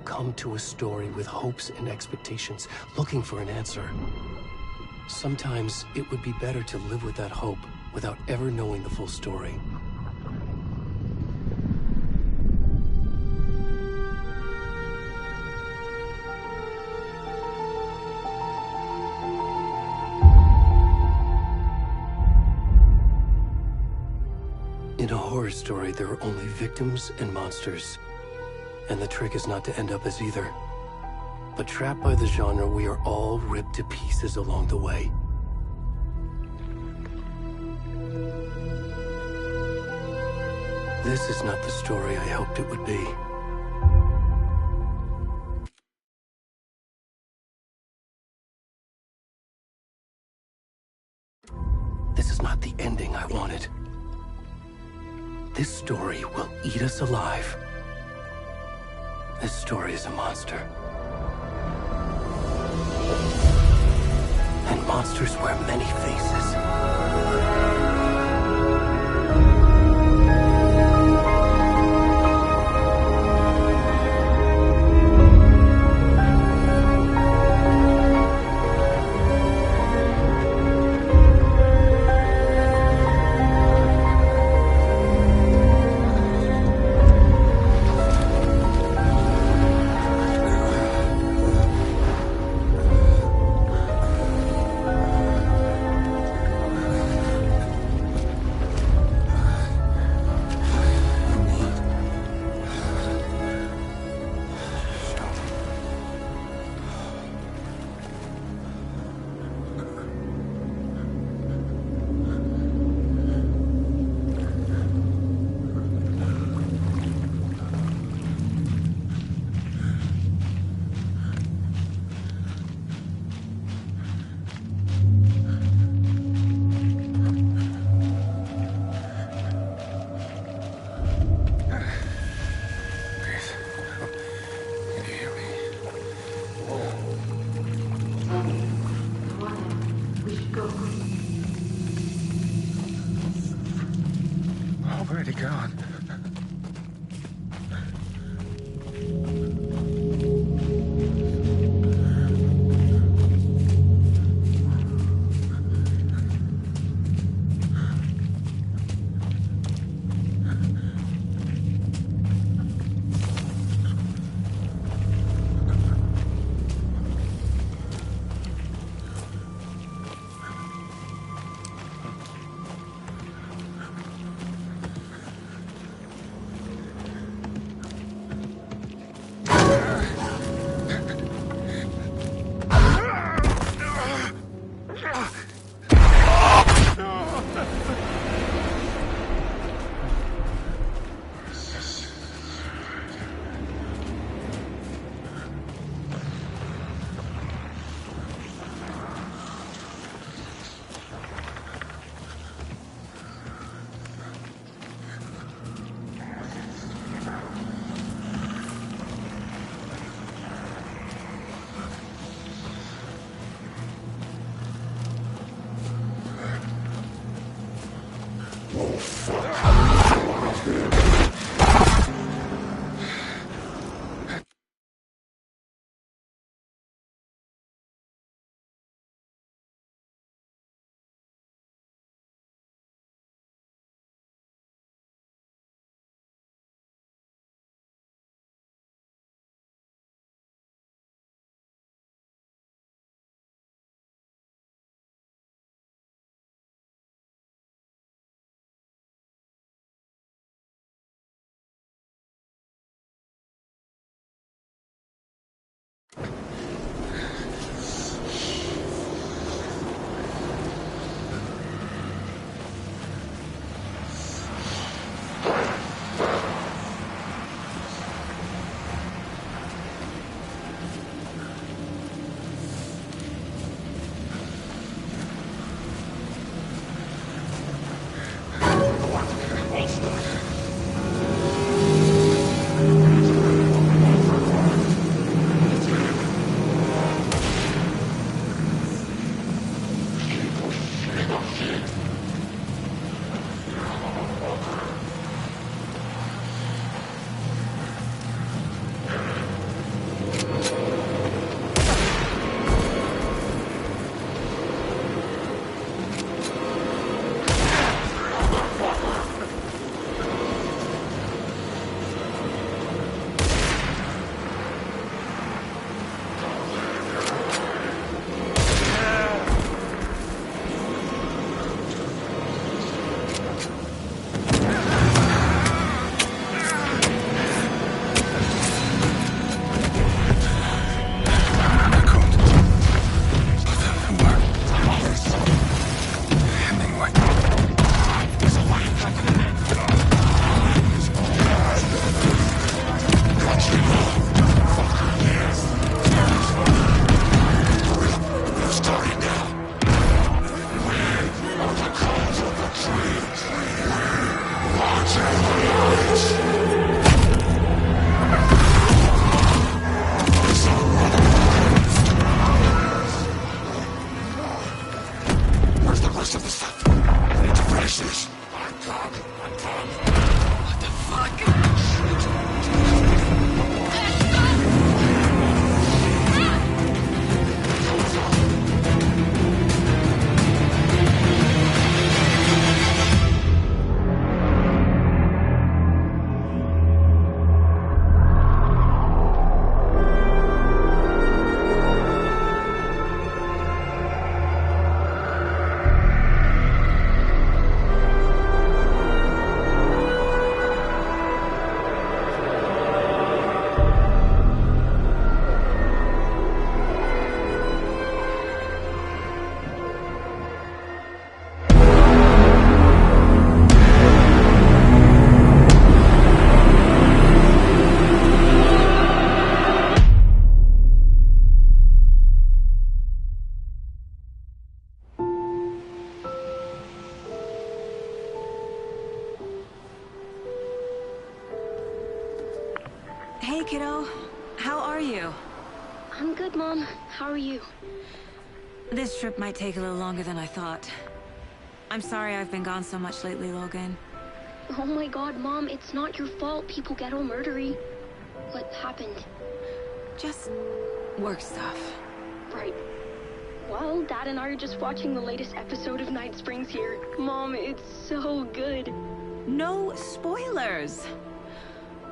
come to a story with hopes and expectations, looking for an answer. Sometimes it would be better to live with that hope without ever knowing the full story. In a horror story, there are only victims and monsters. And the trick is not to end up as either. But trapped by the genre, we are all ripped to pieces along the way. This is not the story I hoped it would be. This is not the ending I wanted. This story will eat us alive. This story is a monster. And monsters wear many faces. Already gone. How are you? I'm good, Mom. How are you? This trip might take a little longer than I thought. I'm sorry I've been gone so much lately, Logan. Oh my god, Mom, it's not your fault people get all murdery. What happened? Just work stuff. Right. Well, Dad and I are just watching the latest episode of Night Springs here. Mom, it's so good. No spoilers!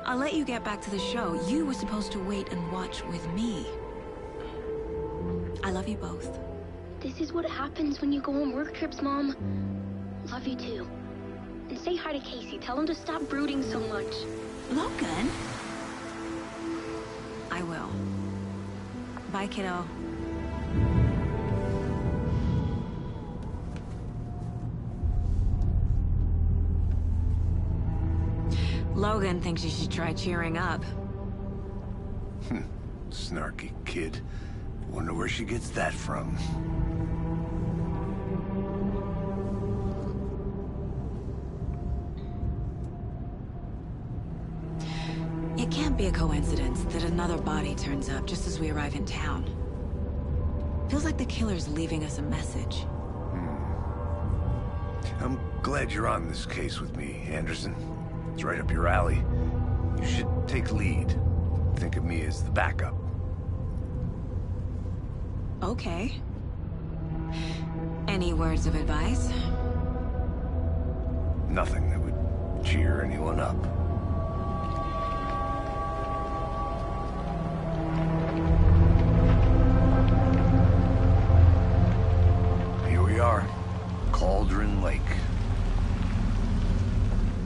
I'll let you get back to the show. You were supposed to wait and watch with me. I love you both. This is what happens when you go on work trips, Mom. Love you too. And say hi to Casey. Tell him to stop brooding so much. Logan? I will. Bye, kiddo. Logan thinks you should try cheering up. Snarky kid. Wonder where she gets that from. It can't be a coincidence that another body turns up just as we arrive in town. Feels like the killer's leaving us a message. I'm glad you're on this case with me, Anderson. It's right up your alley. You should take lead. Think of me as the backup. Okay. Any words of advice? Nothing that would cheer anyone up. Here we are. Cauldron Lake.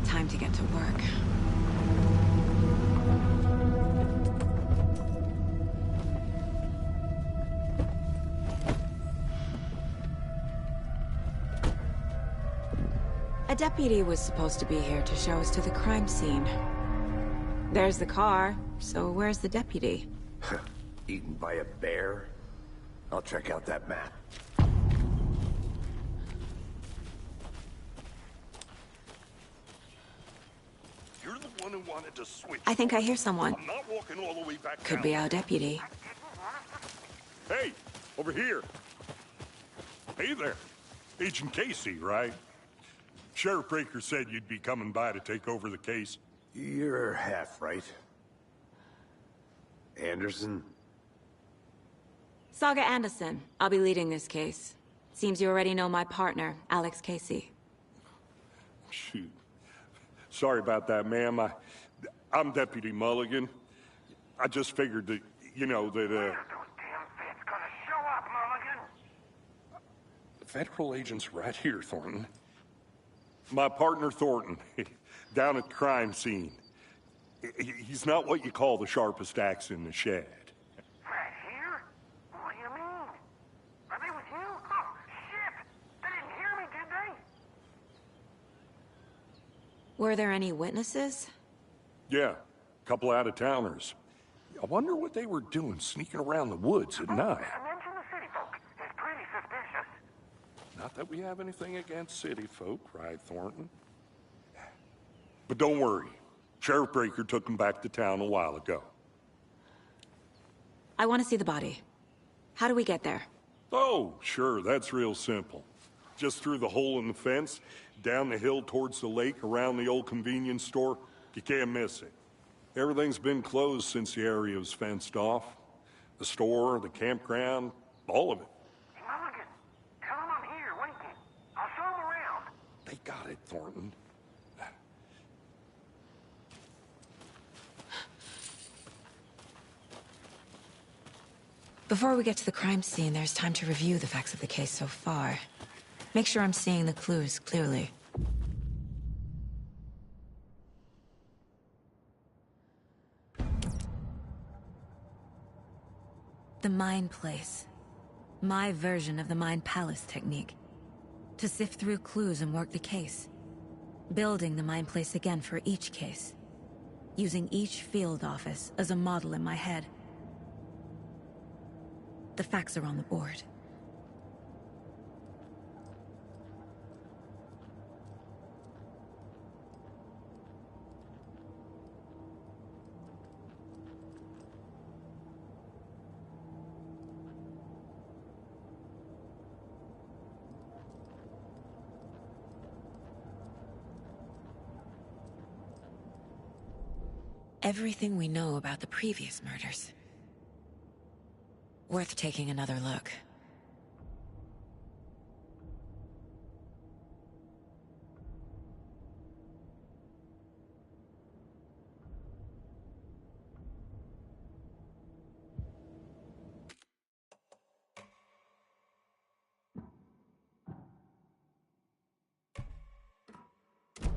Time to get to work. A deputy was supposed to be here to show us to the crime scene. There's the car, so where's the deputy? Eaten by a bear? I'll check out that map. You're the one who wanted to switch. I think I hear someone. I'm not walking all the way back Could down. be our deputy. Hey, over here. Hey there. Agent Casey, right? Sheriff Breaker said you'd be coming by to take over the case. You're half right. Anderson? Saga Anderson. I'll be leading this case. Seems you already know my partner, Alex Casey. Shoot. Sorry about that, ma'am. I'm Deputy Mulligan. I just figured that, you know, that, Those damn feds gonna show up, Mulligan. Federal agent's right here, Thornton. My partner, Thornton, down at the crime scene. He's not what you call the sharpest axe in the shed. Right here? What do you mean? Are they with you? Oh, shit! They didn't hear me, did they? Were there any witnesses? Yeah, a couple out-of-towners. I wonder what they were doing sneaking around the woods at night. Mention the city folk. It's pretty suspicious. Not that we have anything against city folk, right, Thornton? But don't worry. Sheriff Breaker took them back to town a while ago. I want to see the body. How do we get there? Oh, sure, that's real simple. Just through the hole in the fence, down the hill towards the lake, around the old convenience store. You can't miss it. Everything's been closed since the area was fenced off. The store, the campground, all of it. Mulligan, tell them I'm here, waiting. I'll show them around. They got it, Thornton. Before we get to the crime scene, there's time to review the facts of the case so far. Make sure I'm seeing the clues clearly. The Mind Place. My version of the Mind Palace technique. To sift through clues and work the case. Building the Mind Place again for each case. Using each field office as a model in my head. The facts are on the board. everything we know about the previous murders. Worth taking another look.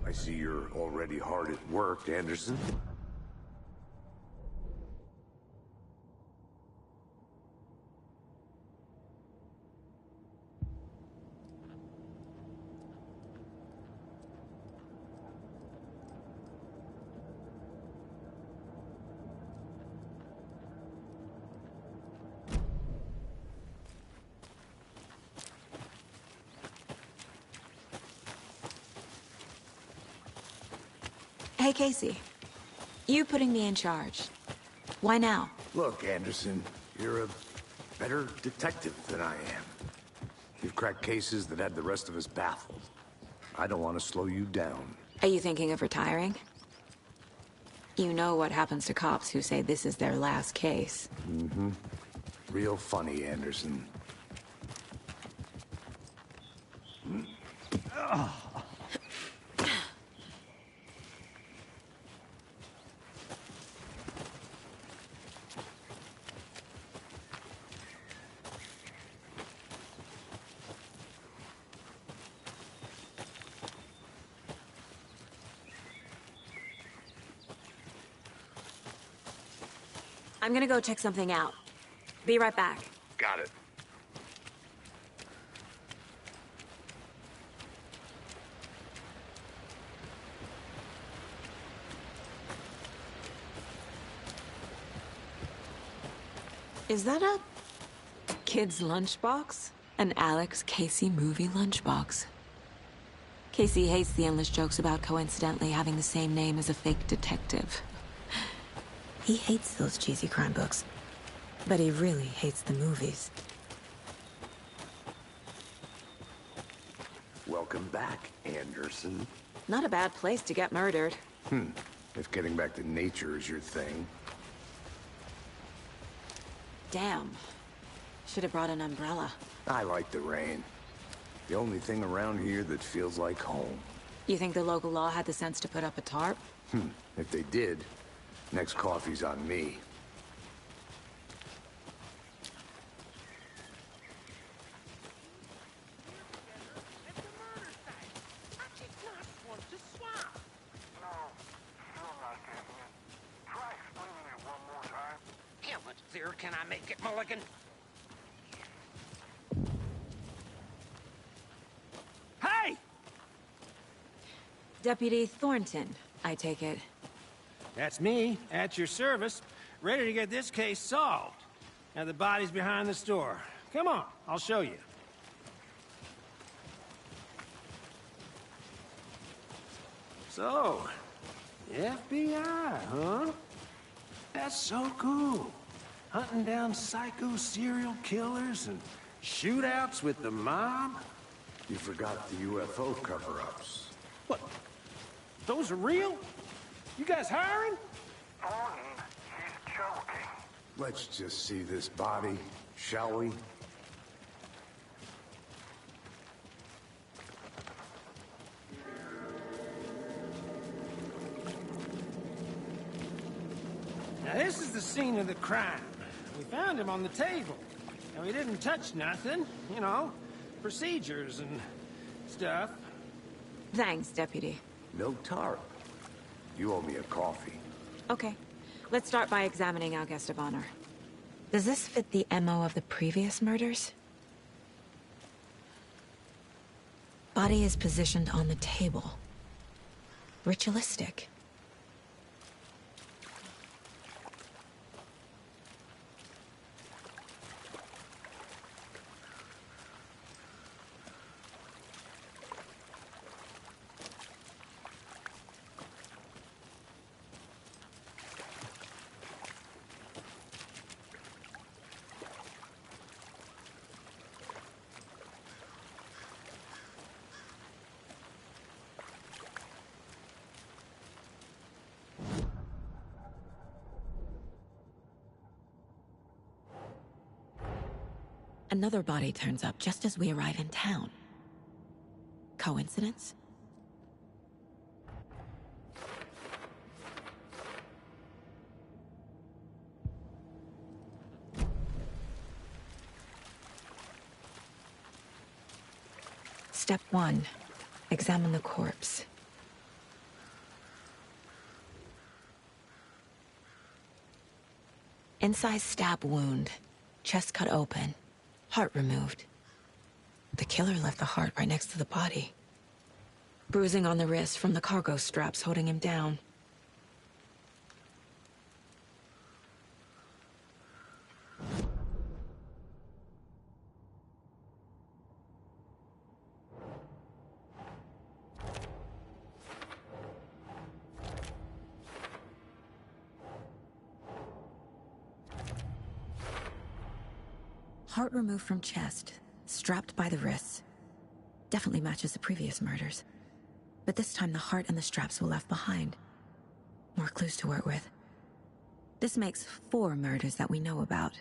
I see you're already hard at work, Anderson. Hey, Casey. You putting me in charge. Why now? Look, Anderson, you're a better detective than I am. You've cracked cases that had the rest of us baffled. I don't want to slow you down. Are you thinking of retiring? You know what happens to cops who say this is their last case. Mm-hmm. Real funny, Anderson. I'm gonna go check something out. Be right back. Got it. Is that a kid's lunchbox? An Alex Casey movie lunchbox. Casey hates the endless jokes about coincidentally having the same name as a fake detective. He hates those cheesy crime books, but he really hates the movies. Welcome back, Anderson. Not a bad place to get murdered. If getting back to nature is your thing. Damn. Should have brought an umbrella. I like the rain. The only thing around here that feels like home. You think the local law had the sense to put up a tarp? If they did, next coffee's on me. Can I make it, Mulligan? Hey! Deputy Thornton, I take it. That's me, at your service, ready to get this case solved. Now the body's behind the store. Come on, I'll show you. So, FBI, huh? That's so cool. Hunting down psycho serial killers and shootouts with the mob? You forgot the UFO cover-ups. What? Those are real? You guys hiring? Thornton, he's joking. Let's just see this body, shall we? Now this is the scene of the crime. We found him on the table. And we didn't touch nothing, you know, procedures and stuff. Thanks, Deputy. No tarp. You owe me a coffee. Okay. Let's start by examining our guest of honor. Does this fit the MO of the previous murders? Body is positioned on the table. Ritualistic. Another body turns up just as we arrive in town. Coincidence? Step 1. Examine the corpse. Incised stab wound. Chest cut open. Heart removed. The killer left the heart right next to the body. Bruising on the wrist from the cargo straps holding him down. Heart removed from chest, strapped by the wrists. Definitely matches the previous murders. But this time the heart and the straps were left behind. More clues to work with. This makes 4 murders that we know about.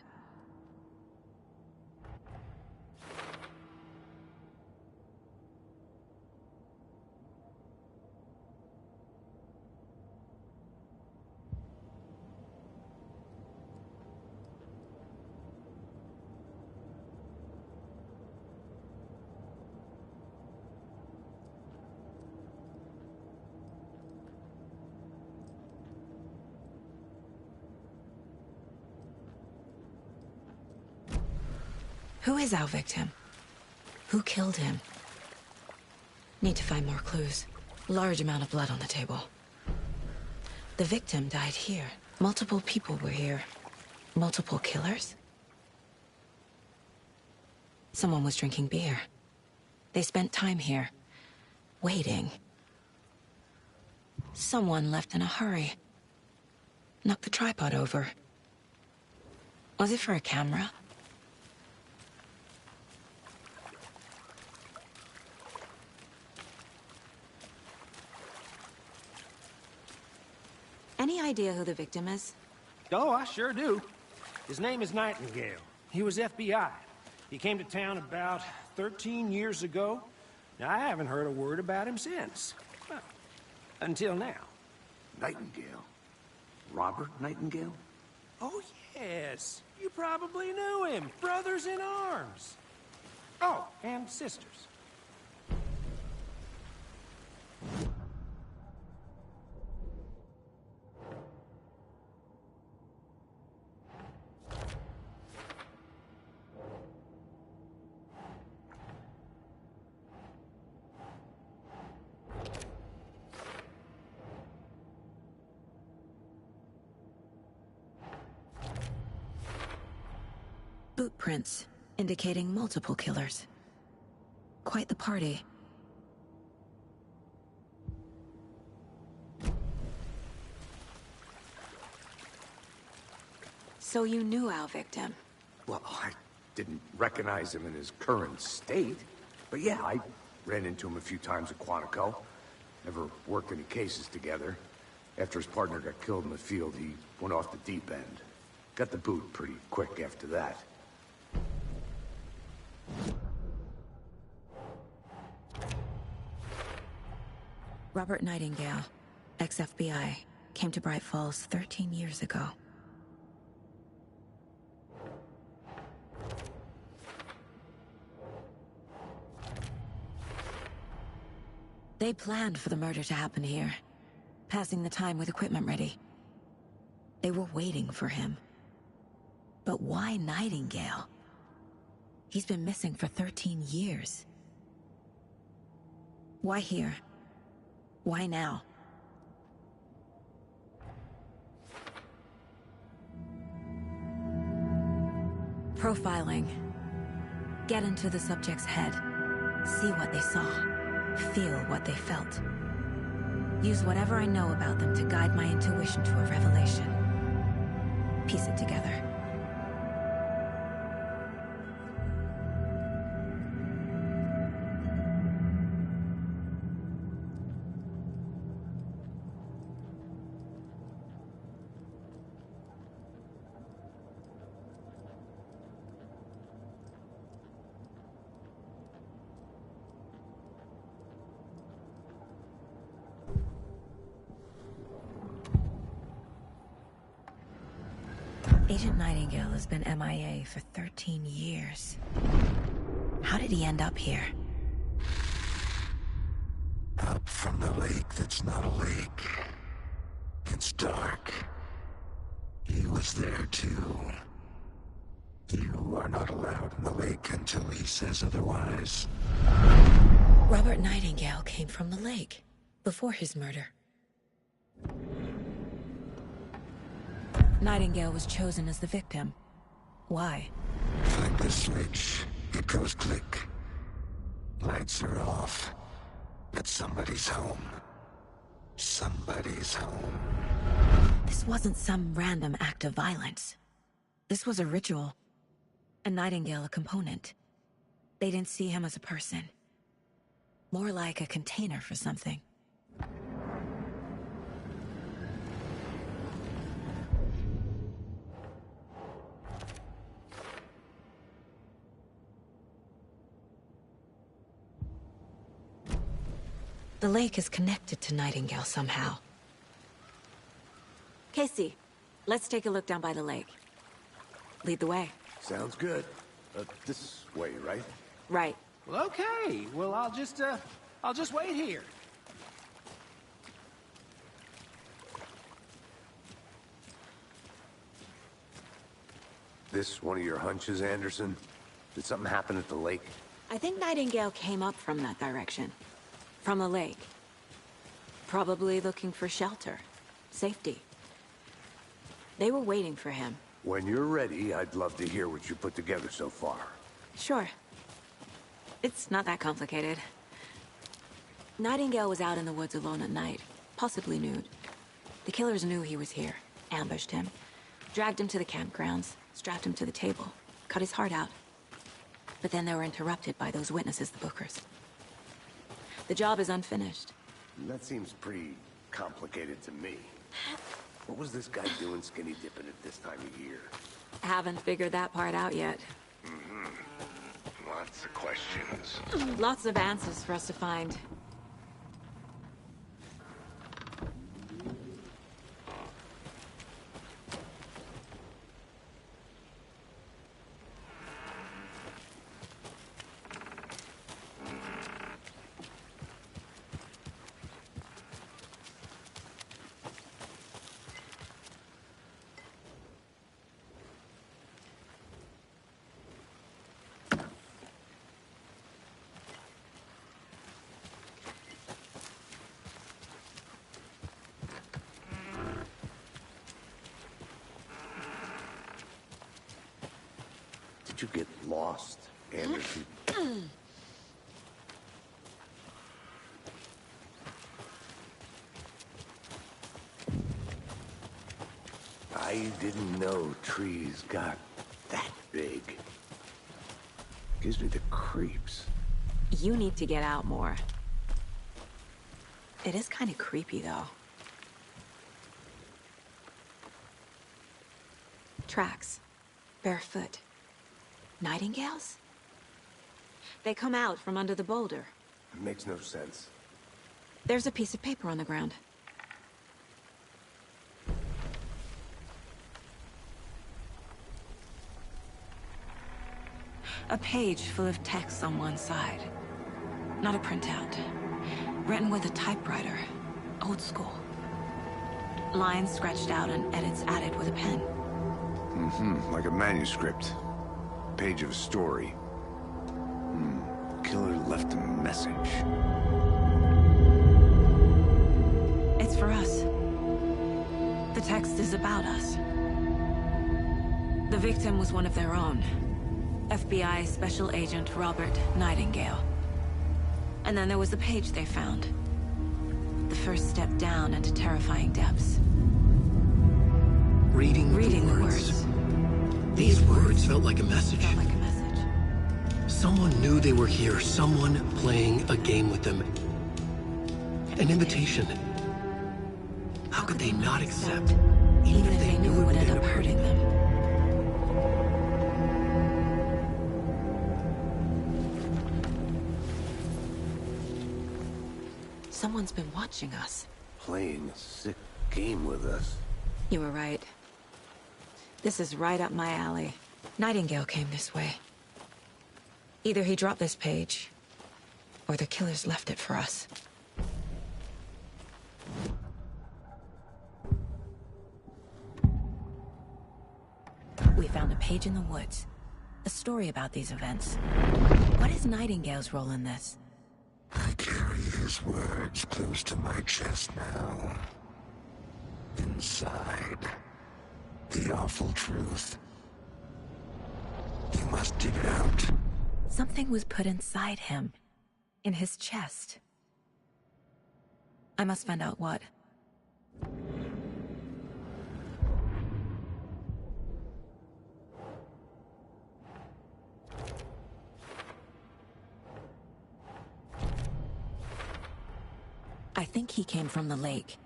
Who is our victim? Who killed him? Need to find more clues. Large amount of blood on the table. The victim died here. Multiple people were here. Multiple killers? Someone was drinking beer. They spent time here. Waiting. Someone left in a hurry. Knocked the tripod over. Was it for a camera? Any idea who the victim is? Oh, I sure do. His name is Nightingale. He was FBI. He came to town about 13 years ago. Now, I haven't heard a word about him since. Well, until now. Nightingale? Robert Nightingale? Oh, yes. You probably knew him. Brothers in arms. Oh, and sisters. Boot prints, indicating multiple killers. Quite the party. So you knew our victim? Well, I didn't recognize him in his current state. But yeah, I ran into him a few times at Quantico. Never worked any cases together. After his partner got killed in the field, he went off the deep end. Got the boot pretty quick after that. Robert Nightingale, ex-FBI, came to Bright Falls 13 years ago. They planned for the murder to happen here, passing the time with equipment ready. They were waiting for him. But why Nightingale? He's been missing for 13 years. Why here? Why now? Profiling. Get into the subject's head. See what they saw. Feel what they felt. Use whatever I know about them to guide my intuition to a revelation. Piece it together. Agent Nightingale has been MIA for 13 years. How did he end up here? Up from the lake that's not a lake. It's dark. He was there too. You are not allowed in the lake until he says otherwise. Robert Nightingale came from the lake, before his murder. Nightingale was chosen as the victim. Why? Flip the switch. It goes click. Lights are off. But somebody's home. Somebody's home. This wasn't some random act of violence. This was a ritual. And Nightingale a component. They didn't see him as a person. More like a container for something. The lake is connected to Nightingale somehow. Casey, let's take a look down by the lake. Lead the way. Sounds good. This way, right? Right. Well, okay. Well, I'll just wait here. This one of your hunches, Anderson? Did something happen at the lake? I think Nightingale came up from that direction. From the lake. Probably looking for shelter. Safety. They were waiting for him. When you're ready, I'd love to hear what you put together so far. Sure. It's not that complicated. Nightingale was out in the woods alone at night, possibly nude. The killers knew he was here, ambushed him, dragged him to the campgrounds, strapped him to the table, cut his heart out. But then they were interrupted by those witnesses, the Bookers. The job is unfinished. That seems pretty complicated to me. What was this guy doing skinny dipping at this time of year? Haven't figured that part out yet. Lots of questions. Lots of answers for us to find. Did you get lost, Anderson? I didn't know trees got that big. Gives me the creeps. You need to get out more. It is kind of creepy, though. Tracks. Barefoot. Nightingales? They come out from under the boulder. It makes no sense. There's a piece of paper on the ground. A page full of text on one side. Not a printout. Written with a typewriter. Old school. Lines scratched out and edits added with a pen. Like a manuscript. Page of a story. Killer left a message. It's for us. The text is about us. The victim was one of their own. FBI Special Agent Robert Nightingale. And then there was the page they found. The first step down into terrifying depths. Reading the words. These words felt like a message. Felt like a message. Someone knew they were here, someone playing a game with them. An invitation. How could they not accept, even if they knew it would end up hurting them? Someone's been watching us. Playing a sick game with us. You were right. This is right up my alley. Nightingale came this way. Either he dropped this page, or the killers left it for us. We found a page in the woods. A story about these events. What is Nightingale's role in this? I carry his words close to my chest now. Inside, the awful truth. You must dig it out. Something was put inside him. In his chest. I must find out what. I think he came from the lake.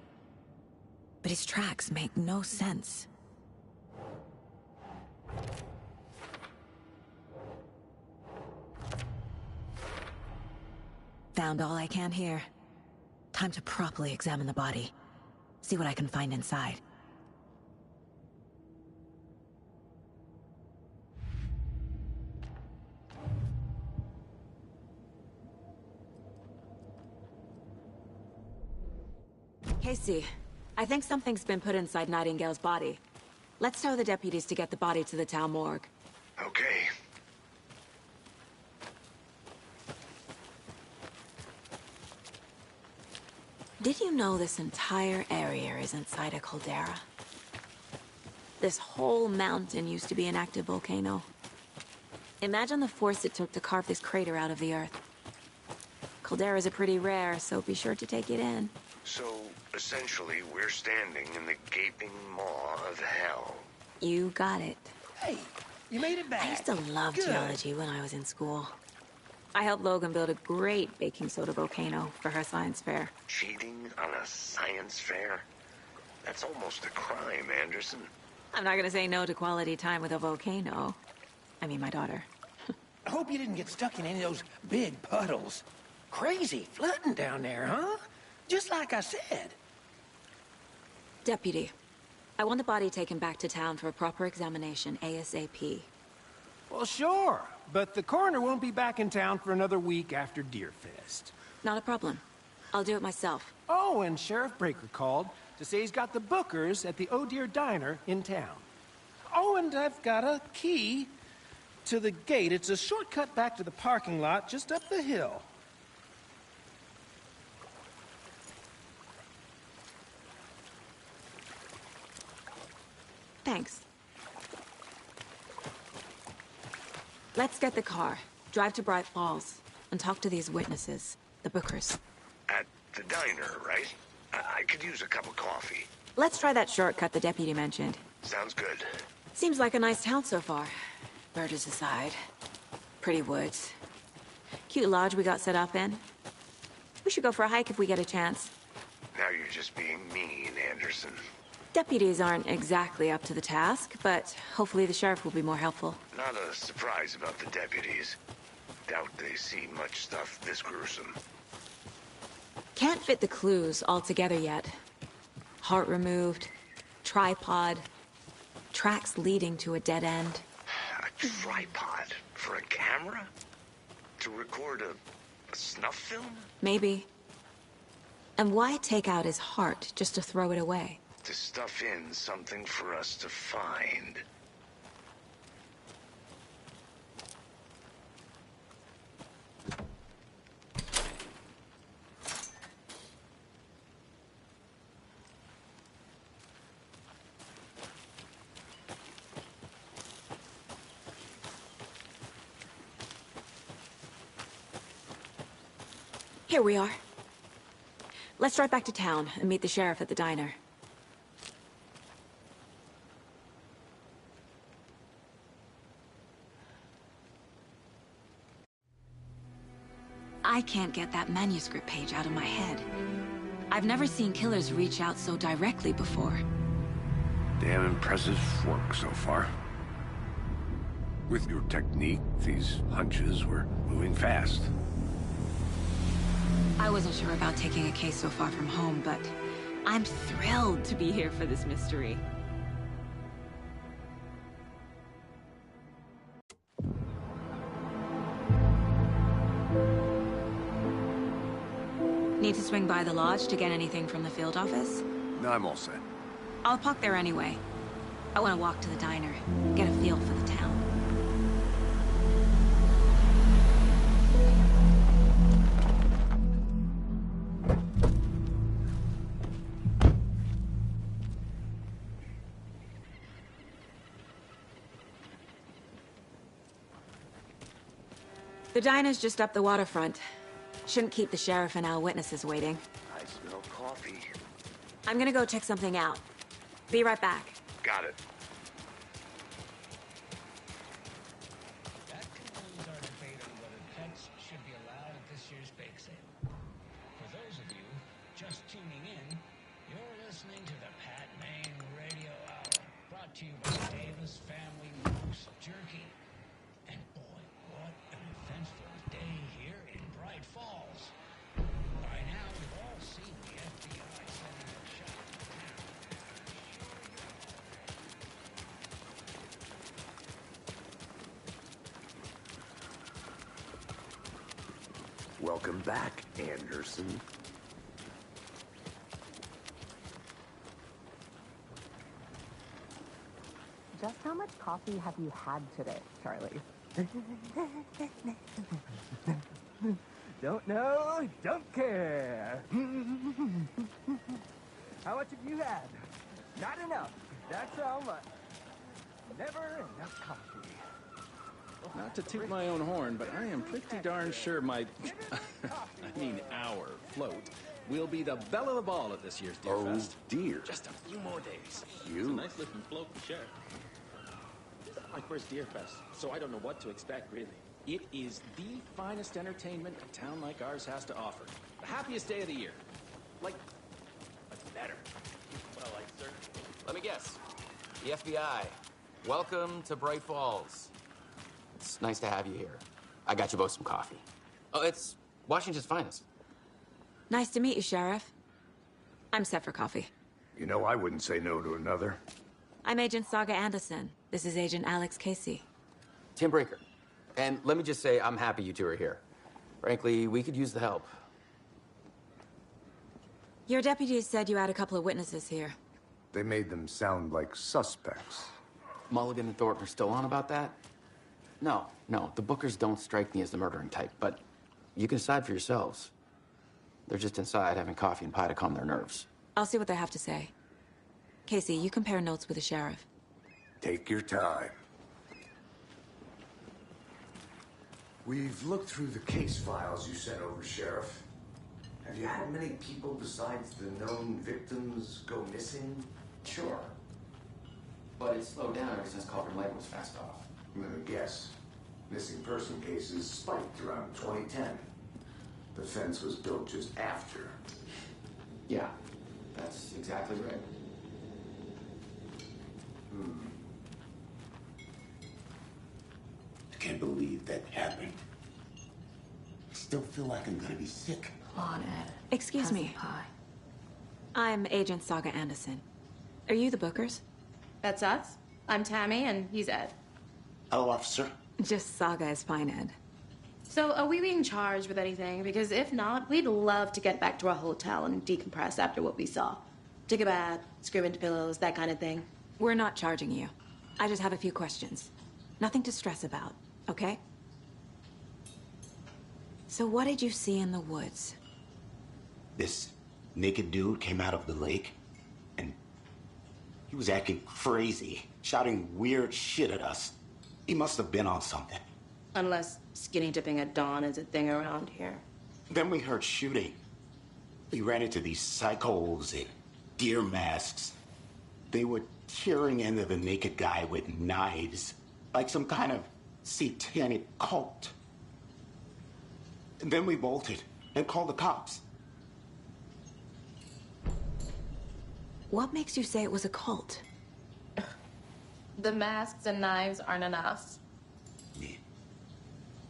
But his tracks make no sense. Found all I can here. Time to properly examine the body. See what I can find inside. Casey, I think something's been put inside Nightingale's body. Let's tell the deputies to get the body to the town morgue. Okay. Did you know this entire area is inside a caldera? This whole mountain used to be an active volcano. Imagine the force it took to carve this crater out of the earth. Calderas are pretty rare, so be sure to take it in. So, essentially, we're standing in the gaping maw of hell. You got it. Hey, you made it back. I used to love geology when I was in school. I helped Logan build a great baking soda volcano for her science fair. Cheating on a science fair? That's almost a crime, Anderson. I'm not gonna say no to quality time with a volcano. I mean, my daughter. I hope you didn't get stuck in any of those big puddles. Crazy flooding down there, huh? Just like I said. Deputy, I want the body taken back to town for a proper examination ASAP. Well, sure. But the coroner won't be back in town for another week after Deerfest. Not a problem. I'll do it myself. Oh, and Sheriff Breaker called to say he's got the bookers at the Oh Dear Diner in town. Oh, and I've got a key to the gate. It's a shortcut back to the parking lot just up the hill. Thanks. Let's get the car, drive to Bright Falls, and talk to these witnesses, the bookers. At the diner, right? I could use a cup of coffee. Let's try that shortcut the deputy mentioned. Sounds good. Seems like a nice town so far. Murders aside. Pretty woods. Cute lodge we got set up in. We should go for a hike if we get a chance. Now you're just being mean, Anderson. Deputies aren't exactly up to the task, but hopefully the sheriff will be more helpful. Not a surprise about the deputies. Doubt they see much stuff this gruesome. Can't fit the clues all together yet. Heart removed, tripod, tracks leading to a dead end. A tripod for a camera? To record a snuff film? Maybe. And why take out his heart just to throw it away? To stuff in something for us to find. Here we are. Let's drive back to town and meet the sheriff at the diner. I can't get that manuscript page out of my head. I've never seen killers reach out so directly before. Damn impressive work so far. With your technique, these hunches were moving fast. I wasn't sure about taking a case so far from home, but I'm thrilled to be here for this mystery. Need to swing by the lodge to get anything from the field office? No, I'm all set. I'll park there anyway. I want to walk to the diner, get a feel for the town. The diner's just up the waterfront. Shouldn't keep the sheriff and our witnesses waiting. I smell coffee. I'm gonna go check something out. Be right back. Got it. That concludes our debate on whether pets should be allowed at this year's bake sale. For those of you just tuning in, you're listening to the Pat Maine Radio Hour, brought to you by Davis Family Moose Jerky. And boy, what an eventful day here in Bright Falls. By now, we've all seen the FBI setting up shop in town. Welcome back, Anderson. Just how much coffee have you had today, Charlie? Don't know, don't care. How much have you had? Not enough. That's how much. Never enough coffee. Not to toot my own horn, but I am pretty darn sure my, our float will be the belle of the ball at this year's Deer Fest. Dear. Just a few more days. You. It's a nice looking float to share. This is my first Deer Fest, so I don't know what to expect, really. It is the finest entertainment a town like ours has to offer. The happiest day of the year. Like, what's better? Well, sir. Let me guess. The FBI. Welcome to Bright Falls. It's nice to have you here. I got you both some coffee. Oh, it's Washington's finest. Nice to meet you, Sheriff. I'm set for coffee. You know, I wouldn't say no to another. I'm Agent Saga Anderson. This is Agent Alex Casey. Tim Brinker. And let me just say, I'm happy you two are here. Frankly, we could use the help. Your deputies said you had a couple of witnesses here. They made them sound like suspects. Mulligan and Thornton are still on about that? No, the Bookers don't strike me as the murdering type, but you can decide for yourselves. They're just inside having coffee and pie to calm their nerves. I'll see what they have to say. Casey, you compare notes with the sheriff. Take your time. We've looked through the case files you sent over, Sheriff. Have you had many people besides the known victims go missing? Sure. But it's slowed down ever since Culver Lake was fast off. Let me guess. Missing person cases spiked around 2010. The fence was built just after. Yeah, that's exactly right. I can't believe that happened. I still feel like I'm gonna be sick. Come on, Ed. Excuse me. Pie. I'm Agent Saga Anderson. Are you the Bookers? That's us. I'm Tammy, and he's Ed. Hello, officer. Just Saga is fine, Ed. So, are we being charged with anything? Because if not, we'd love to get back to our hotel and decompress after what we saw. Take a bath, scream into pillows, that kind of thing. We're not charging you. I just have a few questions. Nothing to stress about, okay? So what did you see in the woods? This naked dude came out of the lake, and he was acting crazy, shouting weird shit at us. He must have been on something. Unless skinny dipping at dawn is a thing around here. Then we heard shooting. We ran into these psychos in deer masks. They were tearing into the naked guy with knives, like some kind of satanic cult. And then we bolted and called the cops. What makes you say it was a cult? The masks and knives aren't enough.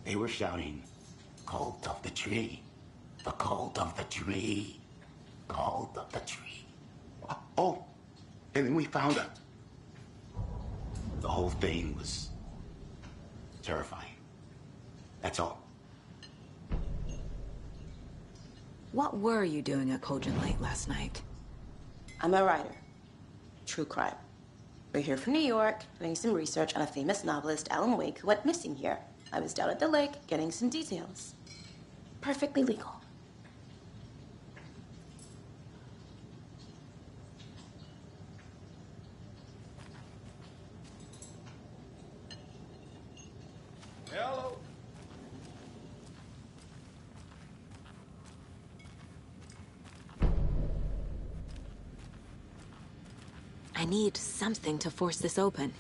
They were shouting, "Cult of the tree, the cult of the tree, cult of the tree." Oh, and then we found it. The whole thing was terrifying. That's all. What were you doing at Cauldron Lake last night? I'm a writer. True crime. We're here from New York, doing some research on a famous novelist, Alan Wake, who went missing here. I was down at the lake, getting some details. Perfectly legal. Hello. I need something to force this open.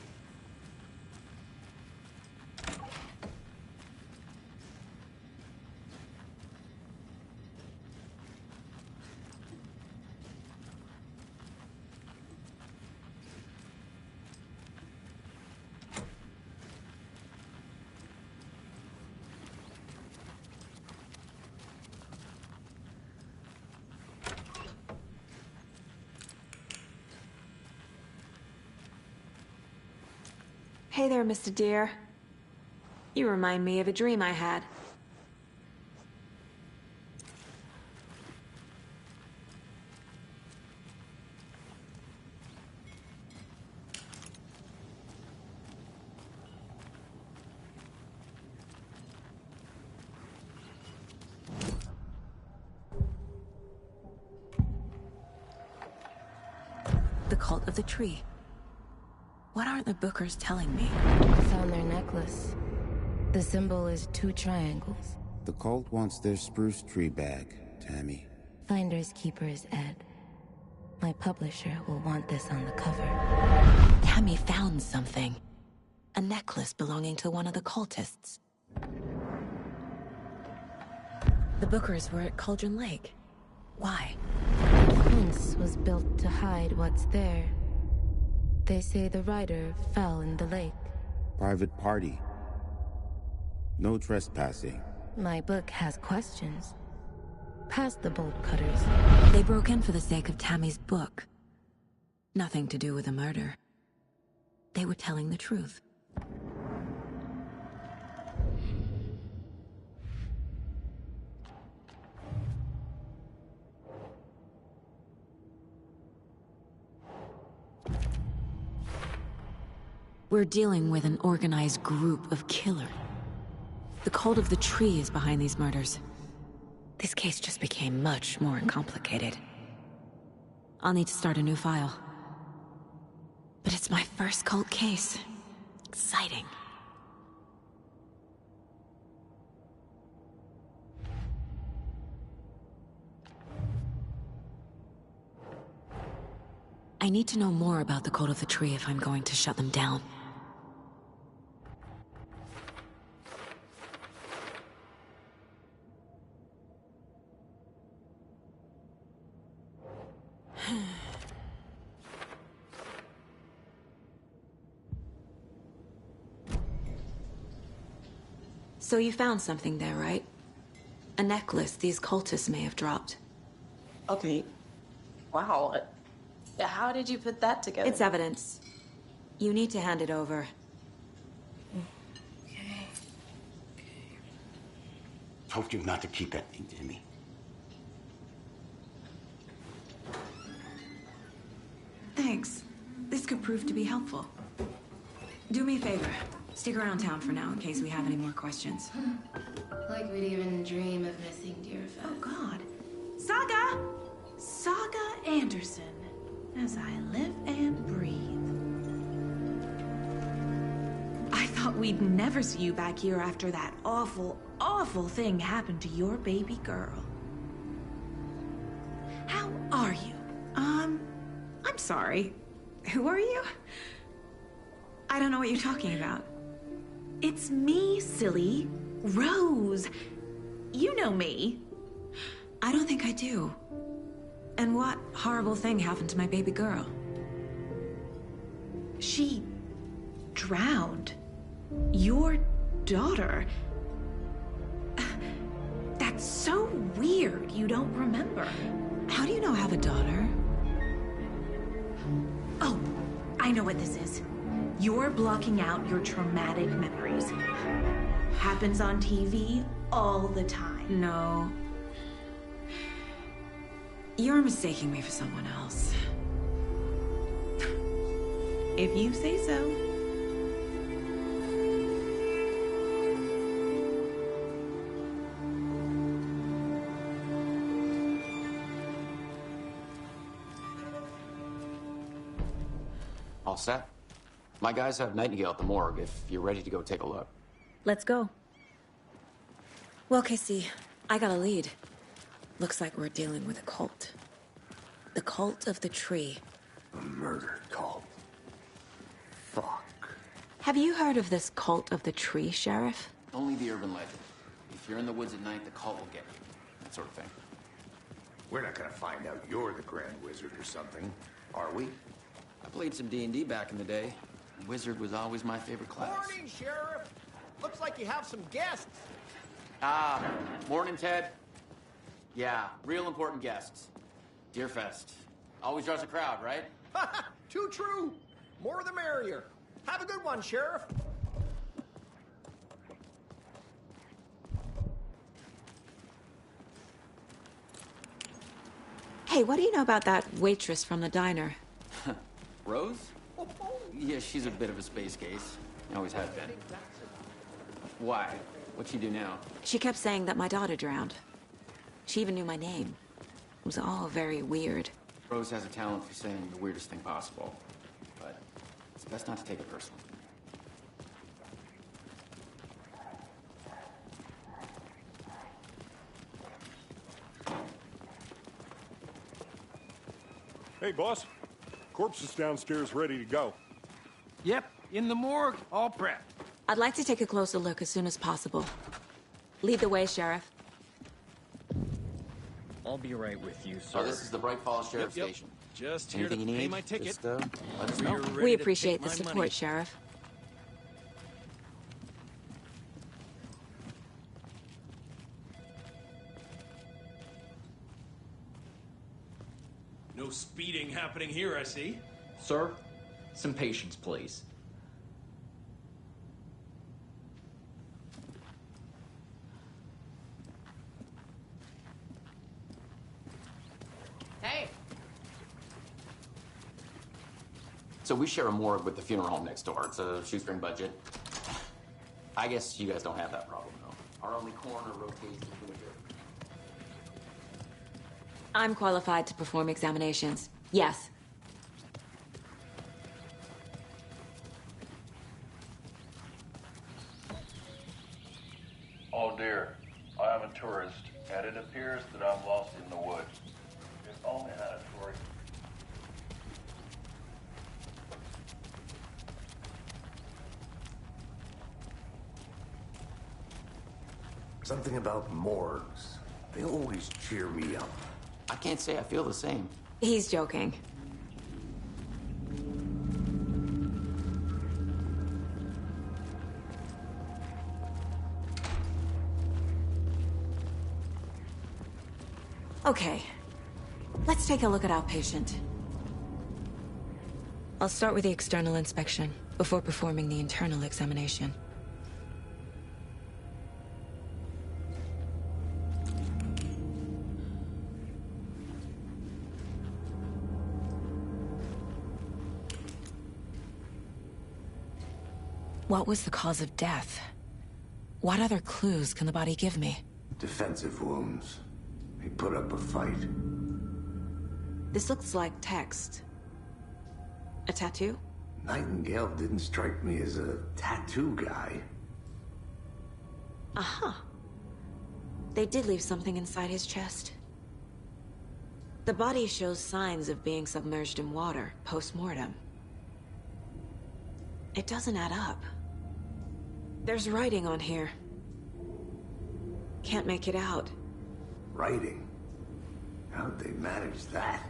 Hey there, Mr. Deer. You remind me of a dream I had. The cult of the tree. What aren't the Bookers telling me? I found their necklace. The symbol is 2 triangles. The cult wants their spruce tree back, Tammy. Finders keepers, Ed. My publisher will want this on the cover. Tammy found something. A necklace belonging to one of the cultists. The Bookers were at Cauldron Lake. Why? The fence was built to hide what's there. They say the rider fell in the lake. Private party. No trespassing. My book has questions. Past the bolt cutters. They broke in for the sake of Tammy's book. Nothing to do with the murder. They were telling the truth. We're dealing with an organized group of killers. The cult of the tree is behind these murders. This case just became much more complicated. I'll need to start a new file. But it's my first cult case. Exciting. I need to know more about the cult of the tree if I'm going to shut them down. So you found something there, right? A necklace these cultists may have dropped. Okay. Wow. How did you put that together? It's evidence. You need to hand it over. Okay. Told you not to keep that thing to me. Thanks. This could prove to be helpful. Do me a favor. Stick around town for now in case we have any more questions. Like we'd even dream of missing Deerfest. Oh, God. Saga! Saga Anderson. As I live and breathe. I thought we'd never see you back here after that awful, awful thing happened to your baby girl. How are you? I'm sorry. Who are you? I don't know what you're talking about. It's me, silly. Rose. You know me. I don't think I do. And what horrible thing happened to my baby girl? She drowned. Your daughter. That's so weird you don't remember. How do you know I have a daughter? Oh, I know what this is. You're blocking out your traumatic memories. Happens on TV all the time. No. You're mistaking me for someone else. If you say so. All set? My guys have Nightingale at the morgue if you're ready to go take a look. Let's go. Well, Casey, I got a lead. Looks like we're dealing with a cult. The cult of the tree. A murder cult. Fuck. Have you heard of this cult of the tree, Sheriff? Only the urban legend. If you're in the woods at night, the cult will get you. That sort of thing. We're not gonna find out you're the Grand Wizard or something, are we? I played some D&D back in the day. Wizard was always my favorite class. Morning, Sheriff. Looks like you have some guests. Ah, morning, Ted. Yeah, real important guests. Deerfest. Always draws a crowd, right? Too true. More the merrier. Have a good one, Sheriff. Hey, what do you know about that waitress from the diner? Rose? Yeah, she's a bit of a space case. Always has been. Why? What'd she do now? She kept saying that my daughter drowned. She even knew my name. It was all very weird. Rose has a talent for saying the weirdest thing possible. But it's best not to take it personally. Hey, boss. Corpse is downstairs ready to go. Yep, in the morgue, all prepped. I'd like to take a closer look as soon as possible. Lead the way, Sheriff. I'll be right with you, sir. Oh, this is the Bright Falls Sheriff Yep. Station. Just here Anything to you pay need? my ticket. Just, let us know. We're ready We to appreciate take the my support, money. Sheriff. No speeding happening here, I see. Sir, some patience, please. Hey! So we share a morgue with the funeral home next door. It's a shoestring budget. I guess you guys don't have that problem, though. Our only coroner rotates between the two. I'm qualified to perform examinations. Yes. Oh dear, I am a tourist, and it appears that I'm lost in the woods. If only I had a tourist. Something about morgues. They always cheer me up. I can't say I feel the same. He's joking. Okay, let's take a look at our patient. I'll start with the external inspection before performing the internal examination. What was the cause of death? What other clues can the body give me? Defensive wounds. He put up a fight. This looks like text. A tattoo? Nightingale didn't strike me as a tattoo guy. Uh-huh. They did leave something inside his chest. The body shows signs of being submerged in water, post-mortem. It doesn't add up. There's writing on here. Can't make it out. Writing? How'd they manage that?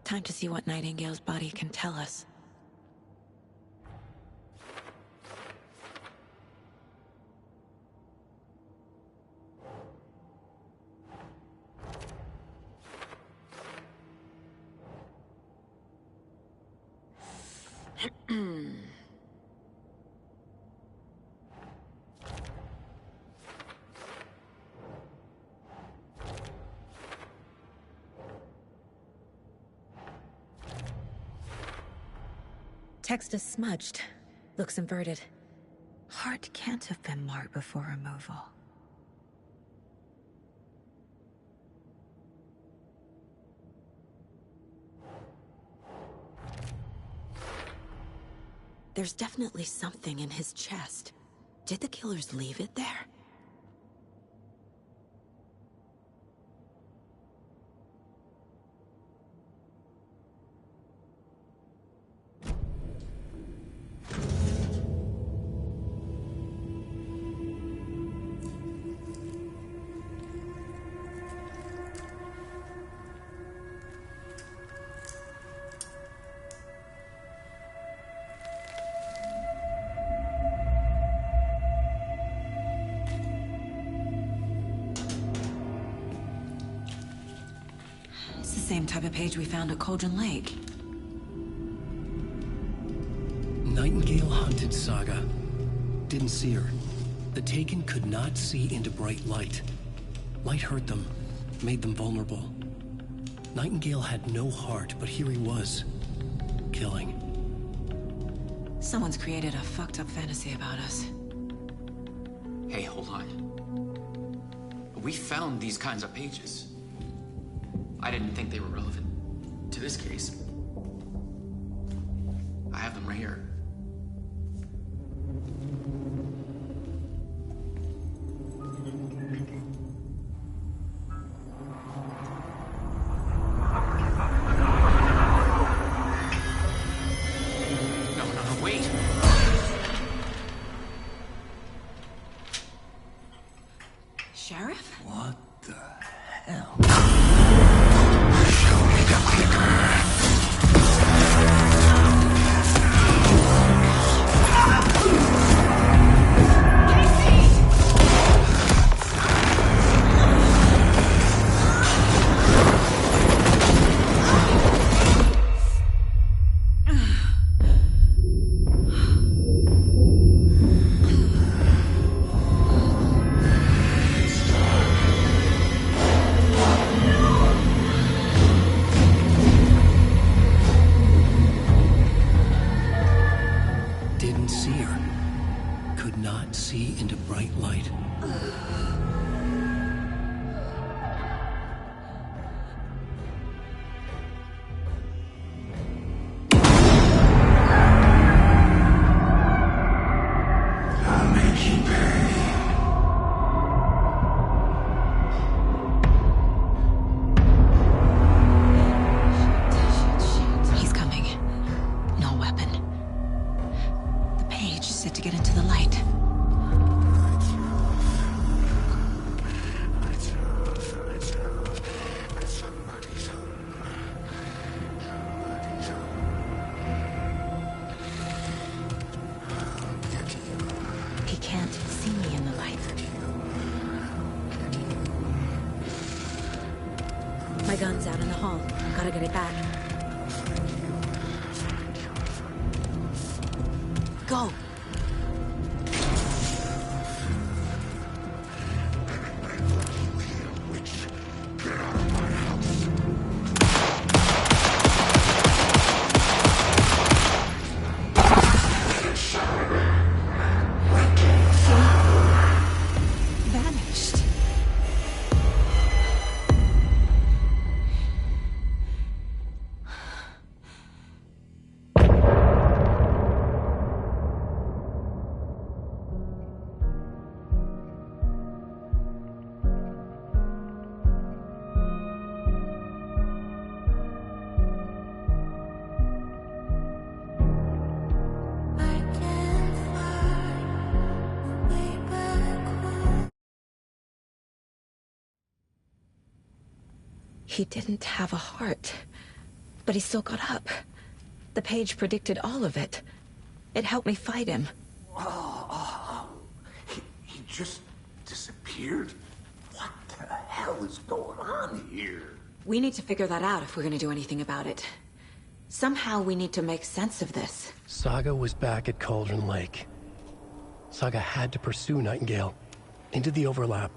Time to see what Nightingale's body can tell us. Text is smudged. Looks inverted. Heart can't have been marked before removal. There's definitely something in his chest. Did the killers leave it there? It's the same type of page we found at Cauldron Lake. Nightingale hunted Saga. Didn't see her. The Taken could not see into bright light. Light hurt them, made them vulnerable. Nightingale had no heart, but here he was, killing. Someone's created a fucked up fantasy about us. Hey, hold on. We found these kinds of pages. I didn't think they were relevant to this case. I have them right here. No, wait! Sheriff? What the hell? Didn't see her. Could not see into bright light. I'll make you pay. He's coming. No weapon. The page set to get into the light. He can't see me in the light. My gun's out in the hall. Gotta get it back. Go! Vanished. He didn't have a heart, but he still got up. The page predicted all of it. It helped me fight him. He just disappeared? What the hell is going on here? We need to figure that out if we're gonna do anything about it. Somehow we need to make sense of this. Saga was back at Cauldron Lake. Saga had to pursue Nightingale. Into the overlap.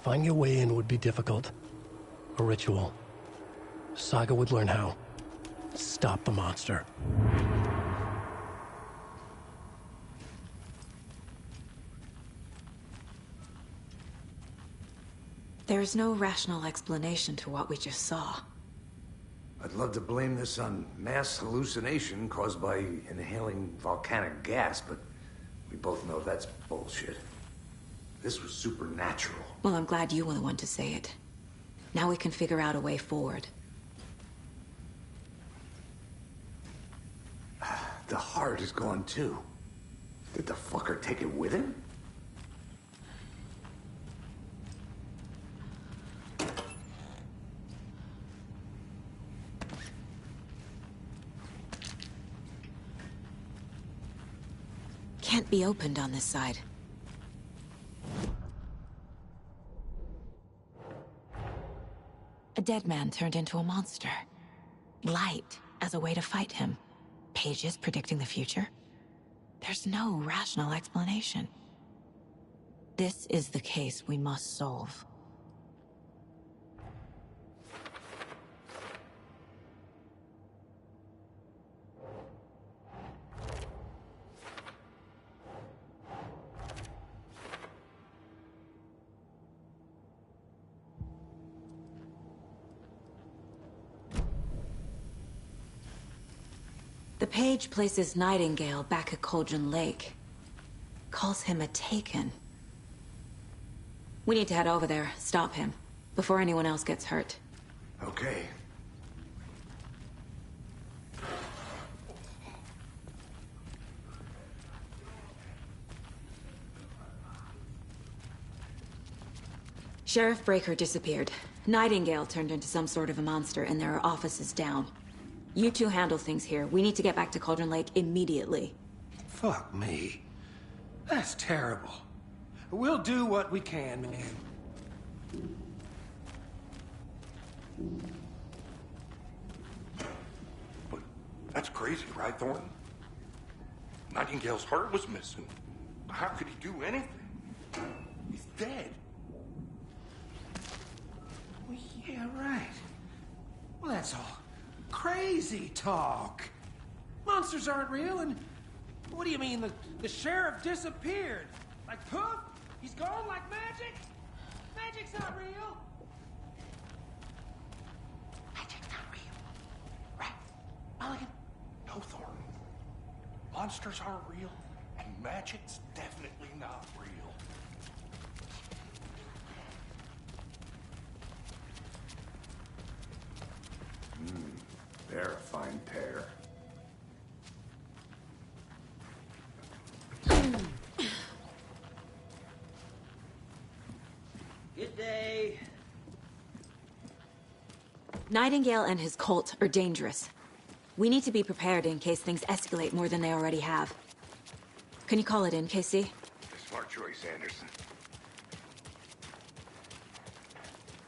Finding a way in would be difficult. A ritual. Saga would learn how. Stop the monster. There's no rational explanation to what we just saw. I'd love to blame this on mass hallucination caused by inhaling volcanic gas, but we both know that's bullshit. This was supernatural. Well, I'm glad you were the one to say it. Now we can figure out a way forward. The heart is gone too. Did the fucker take it with him? Can't be opened on this side. A dead man turned into a monster. Light as a way to fight him. Pages predicting the future. There's no rational explanation. This is the case we must solve. The page places Nightingale back at Cauldron Lake. Calls him a Taken. We need to head over there, stop him, before anyone else gets hurt. Okay. Sheriff Breaker disappeared. Nightingale turned into some sort of a monster, and there are offices down. You two handle things here. We need to get back to Cauldron Lake immediately. Fuck me. That's terrible. We'll do what we can, man. But that's crazy, right, Thornton? Nightingale's heart was missing. How could he do anything? He's dead. Well, yeah, right. Well, that's all crazy talk. Monsters aren't real, and what do you mean the sheriff disappeared? Like poof? He's gone like magic? Magic's not real. Magic's not real. Right, Mulligan? No, Thornton. Monsters aren't real, and magic's definitely not real. They're a fine pair. Good day. Nightingale and his cult are dangerous. We need to be prepared in case things escalate more than they already have. Can you call it in, KC? Smart choice, Anderson.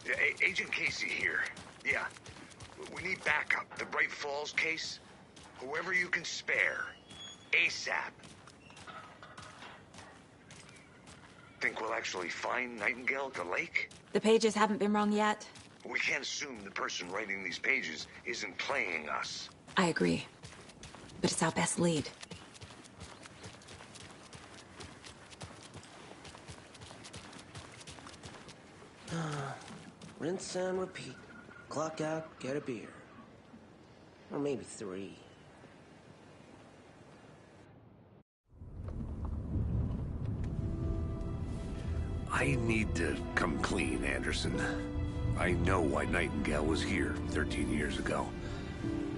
Yeah, Agent Casey here. Yeah. We need backup. The Bright Falls case. Whoever you can spare. ASAP. Think we'll actually find Nightingale at the lake? The pages haven't been wrong yet. We can't assume the person writing these pages isn't playing us. I agree. But it's our best lead. Rinse and repeat. Clock out, get a beer. Or maybe 3. I need to come clean, Anderson. I know why Nightingale was here 13 years ago.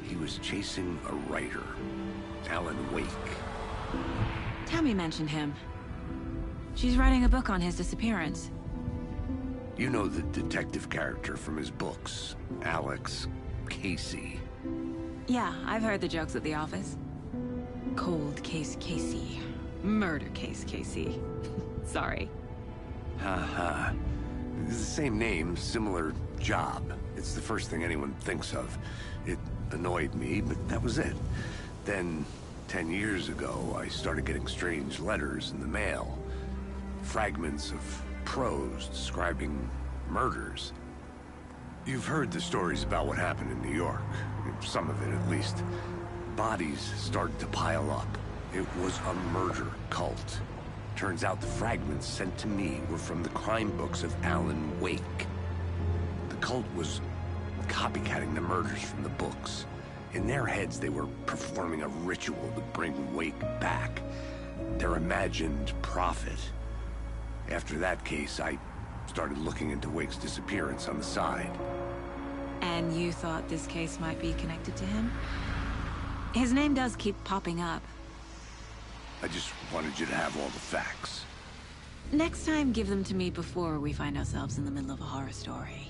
He was chasing a writer, Alan Wake. Tammy mentioned him. She's writing a book on his disappearance. You know the detective character from his books, Alex Casey. Yeah, I've heard the jokes at the office. Cold case Casey. Murder case Casey. Sorry. Haha. It's the same name, similar job. It's the first thing anyone thinks of. It annoyed me, but that was it. Then, 10 years ago, I started getting strange letters in the mail. Fragments of prose describing murders. You've heard the stories about what happened in New York. Some of it, at least. Bodies started to pile up. It was a murder cult. Turns out the fragments sent to me were from the crime books of Alan Wake. cult was copycatting the murders from the books. In their heads, they were performing a ritual to bring Wake back. Their imagined prophet. After that case, I started looking into Wake's disappearance on the side. And you thought this case might be connected to him? His name does keep popping up. I just wanted you to have all the facts. Next time, give them to me before we find ourselves in the middle of a horror story.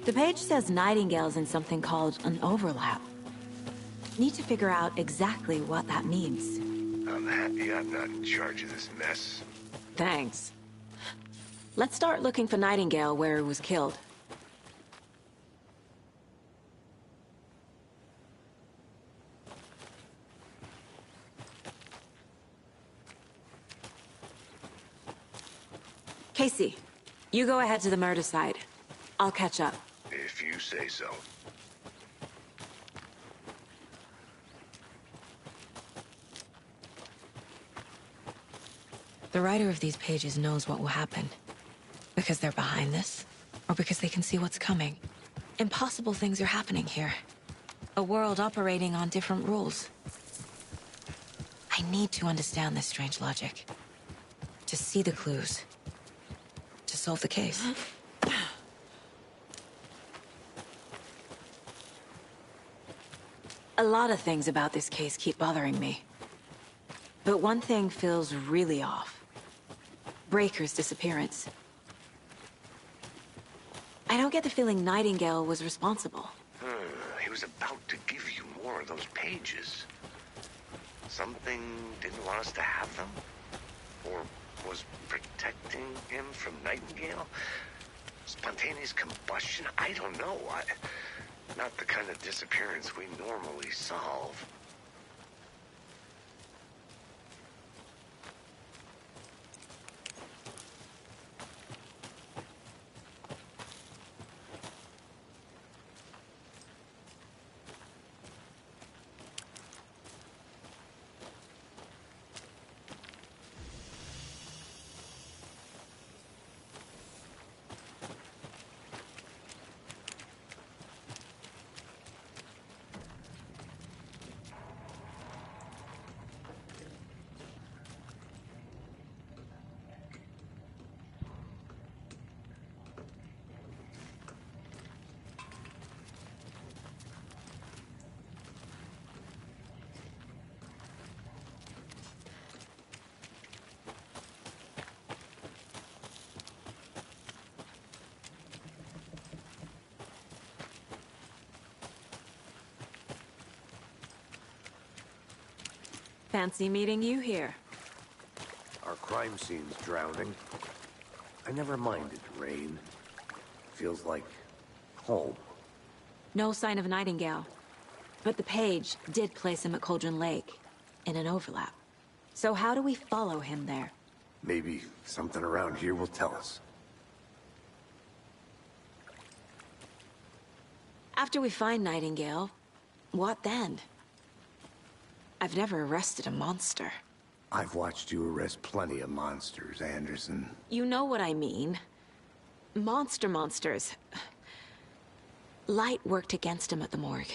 The page says Nightingale's in something called an overlap. Need to figure out exactly what that means. I'm happy I'm not in charge of this mess. Thanks. Let's start looking for Nightingale where he was killed. Casey, you go ahead to the murder site. I'll catch up. If you say so. The writer of these pages knows what will happen. Because they're behind this, or because they can see what's coming. Impossible things are happening here. A world operating on different rules. I need to understand this strange logic. To see the clues. To solve the case. A lot of things about this case keep bothering me. But one thing feels really off. Breaker's disappearance. I don't get the feeling Nightingale was responsible. He was about to give you more of those pages. Something didn't want us to have them? Or was protecting him from Nightingale? Spontaneous combustion? I don't know. Not the kind of disappearance we normally solve. Fancy meeting you here. Our crime scene's drowning. I never minded rain. Feels like home. No sign of Nightingale. But the page did place him at Cauldron Lake, in an overlap. So how do we follow him there? Maybe something around here will tell us. After we find Nightingale, what then? I've never arrested a monster. I've watched you arrest plenty of monsters, Anderson. You know what I mean. Monsters. Light worked against him at the morgue.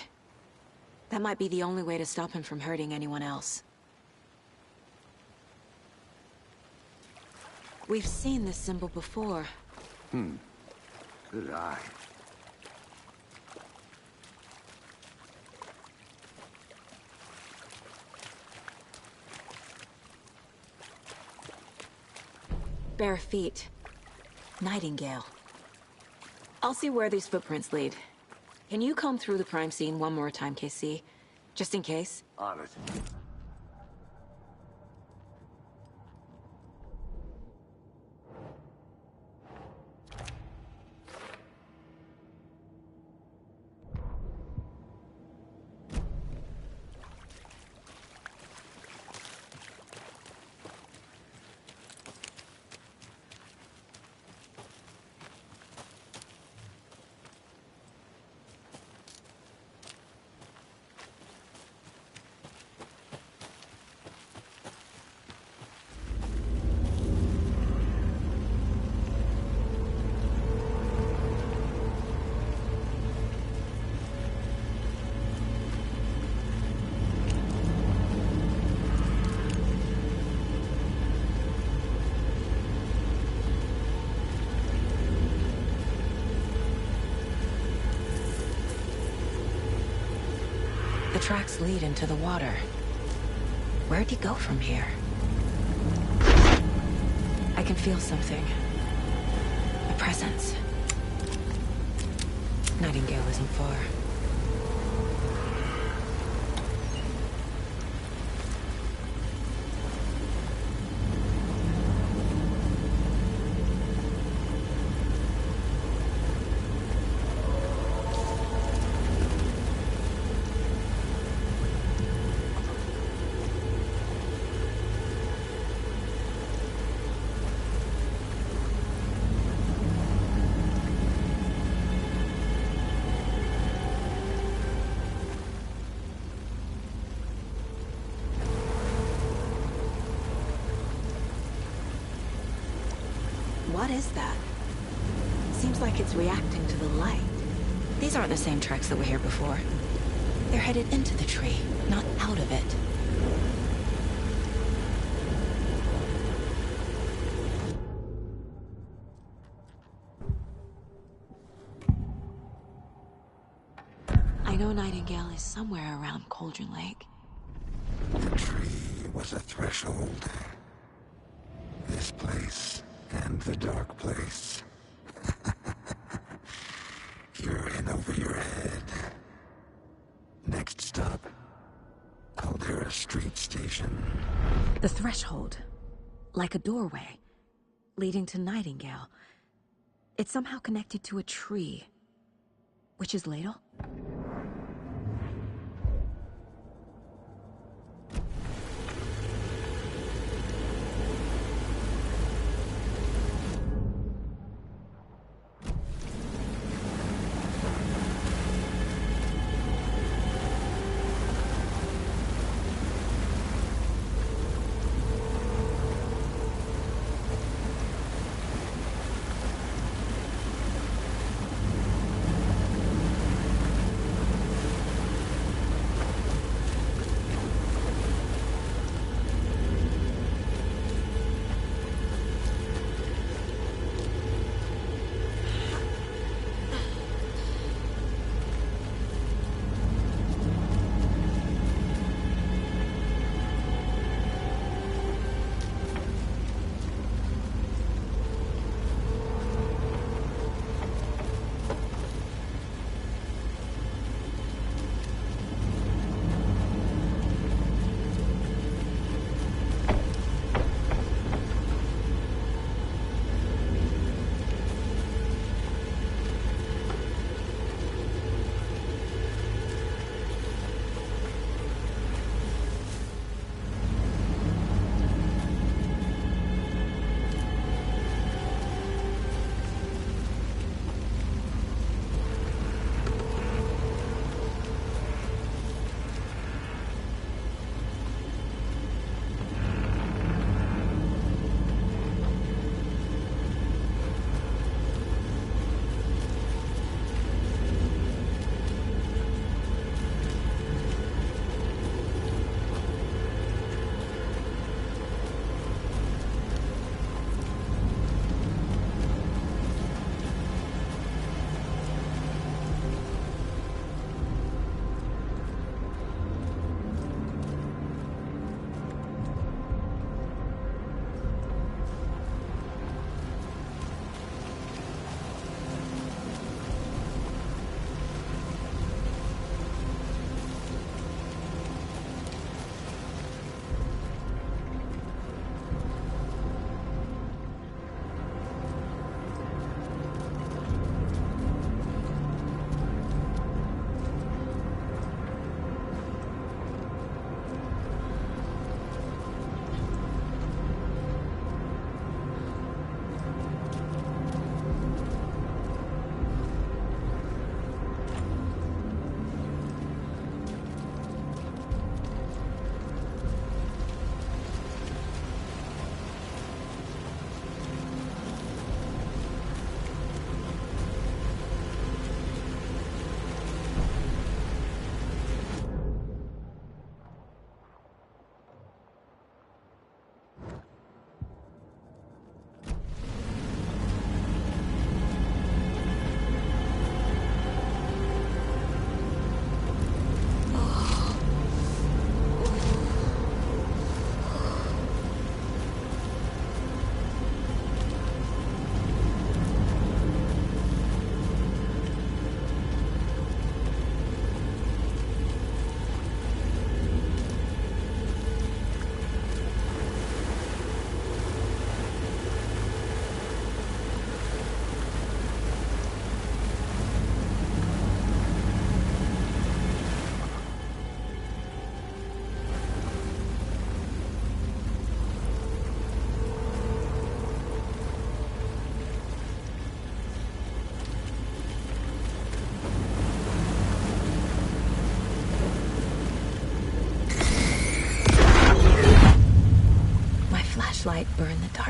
That might be the only way to stop him from hurting anyone else. We've seen this symbol before. Good eye. Bare feet. Nightingale. I'll see where these footprints lead. Can you comb through the crime scene one more time, KC? Just in case? On it. tracks lead into the water. Where'd he go from here? I can feel something. A presence. Nightingale isn't far. What is that? Seems like it's reacting to the light. These aren't the same tracks that were here before. They're headed into the tree, not out of it. I know Nightingale is somewhere around Cauldron Lake. The tree was a threshold. This place and the dark place. You're in over your head. Next stop, Caldera Street Station. The threshold. Like a doorway. Leading to Nightingale. It's somehow connected to a tree. Witch's Ladle?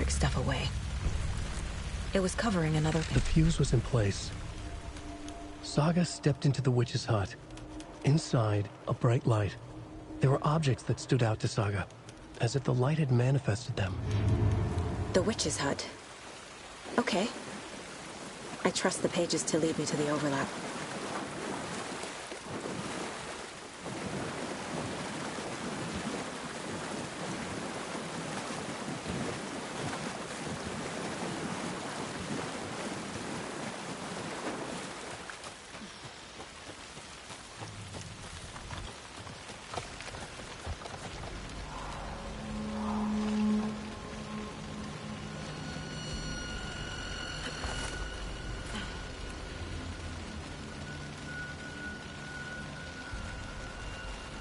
electric stuff away. It was covering another... The fuse was in place. Saga stepped into the witch's hut. Inside, a bright light. There were objects that stood out to Saga, as if the light had manifested them. The witch's hut. Okay. I trust the pages to lead me to the overlap.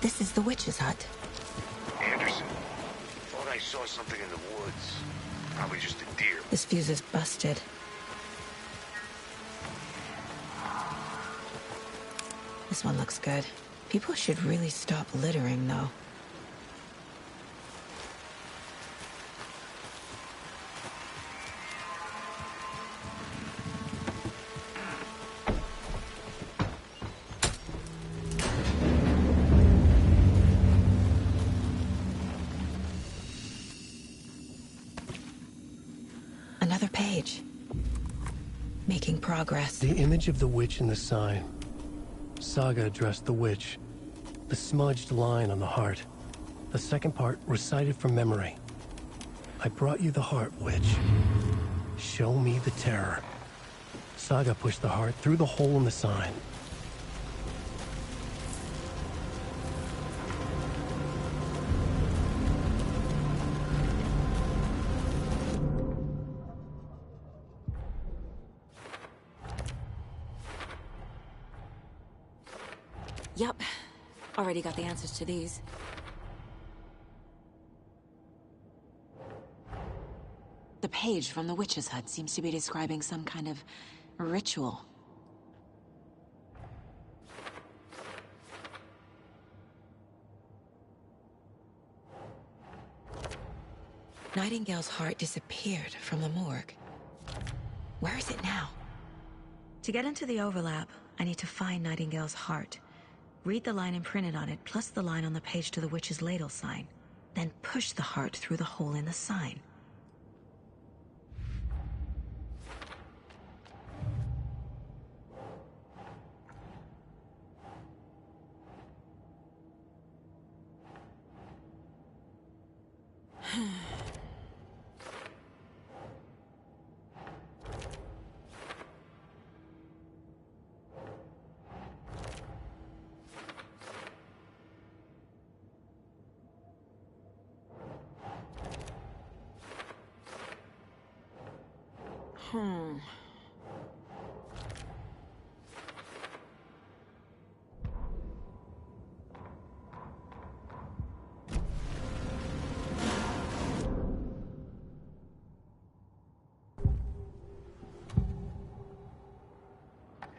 This is the witch's hut. Anderson, thought I saw something in the woods. Probably just a deer. This fuse is busted. This one looks good. People should really stop littering, though. Another page. Making progress. The image of the witch in the sign. Saga addressed the witch. The smudged line on the heart. The second part recited from memory. I brought you the heart, witch. Show me the terror. Saga pushed the heart through the hole in the sign. Yep. Already got the answers to these. The page from the witch's hut seems to be describing some kind of ritual. Nightingale's heart disappeared from the morgue. Where is it now? To get into the overlap, I need to find Nightingale's heart. Read the line imprinted on it, plus the line on the page to the witch's ladle sign. Then push the heart through the hole in the sign.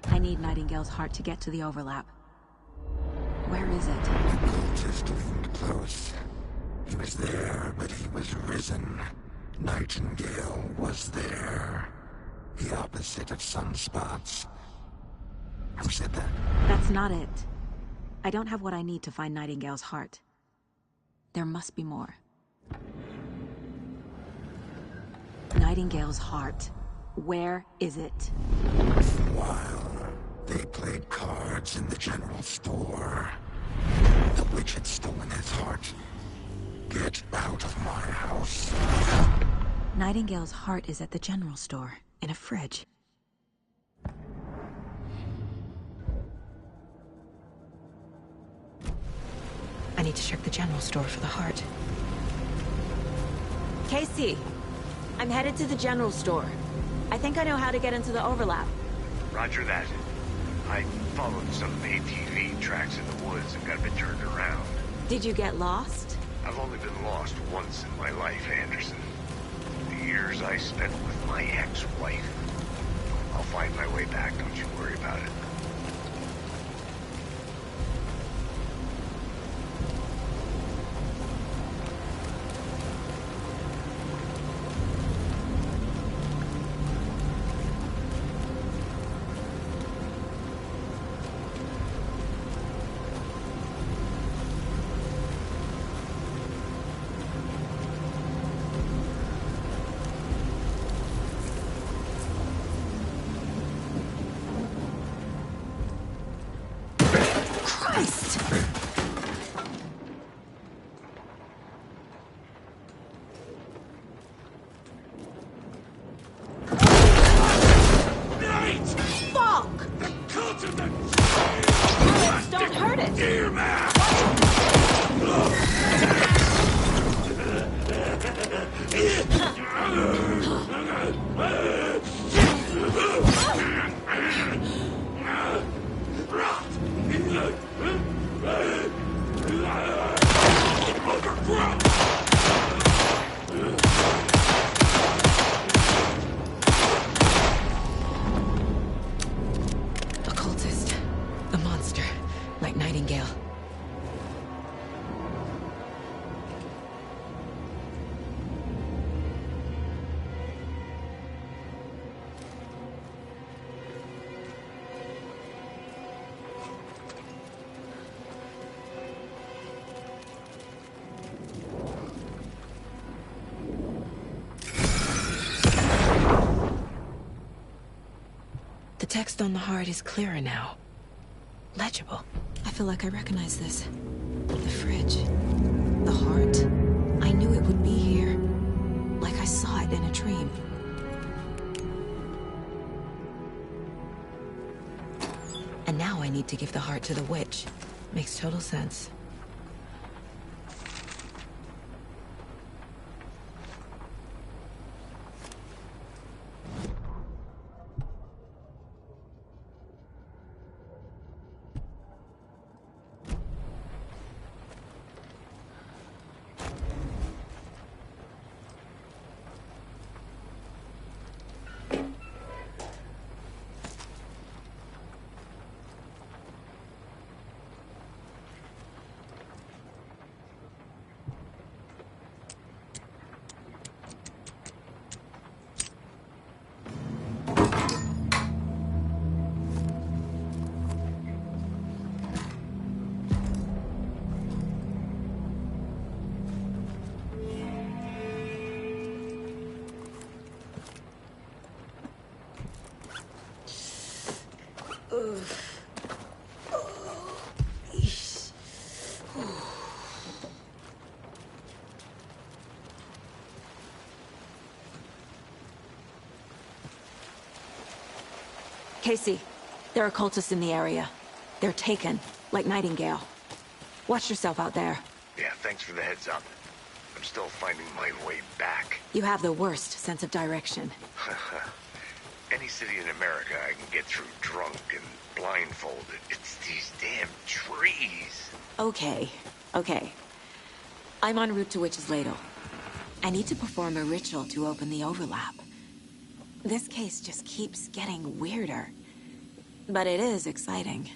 I need Nightingale's heart to get to the overlap. Where is it? The cultist leaned close. He was there, but he was risen. Nightingale was there. The opposite of sunspots. Who said that? That's not it. I don't have what I need to find Nightingale's heart. There must be more. Nightingale's heart. Where is it? For a while, they played cards in the general store. The witch had stolen his heart. Get out of my house. Nightingale's heart is at the general store, in a fridge. I need to check the general store for the heart. Casey, I'm headed to the general store. I think I know how to get into the overlap. Roger that. I followed some ATV tracks in the woods and got a bit turned around. Did you get lost? I've only been lost once in my life, Anderson. The years I spent with my ex-wife. I'll find my way back, don't you worry about it. Christ! Fuck! The cult of the Don't hurt it! deer mask! A cultist. A monster. Like Nightingale. The text on the heart is clearer now. Legible. I feel like I recognize this. The fridge. The heart. I knew it would be here. Like I saw it in a dream. And now I need to give the heart to the witch. Makes total sense. Casey, there are cultists in the area. They're taken, like Nightingale. Watch yourself out there. Yeah, thanks for the heads up. I'm still finding my way back. You have the worst sense of direction. Any city in America I can get through drunk and blindfolded. It's these damn trees. Okay. I'm en route to Witch's Ladle. I need to perform a ritual to open the overlap. This case just keeps getting weirder. But it is exciting.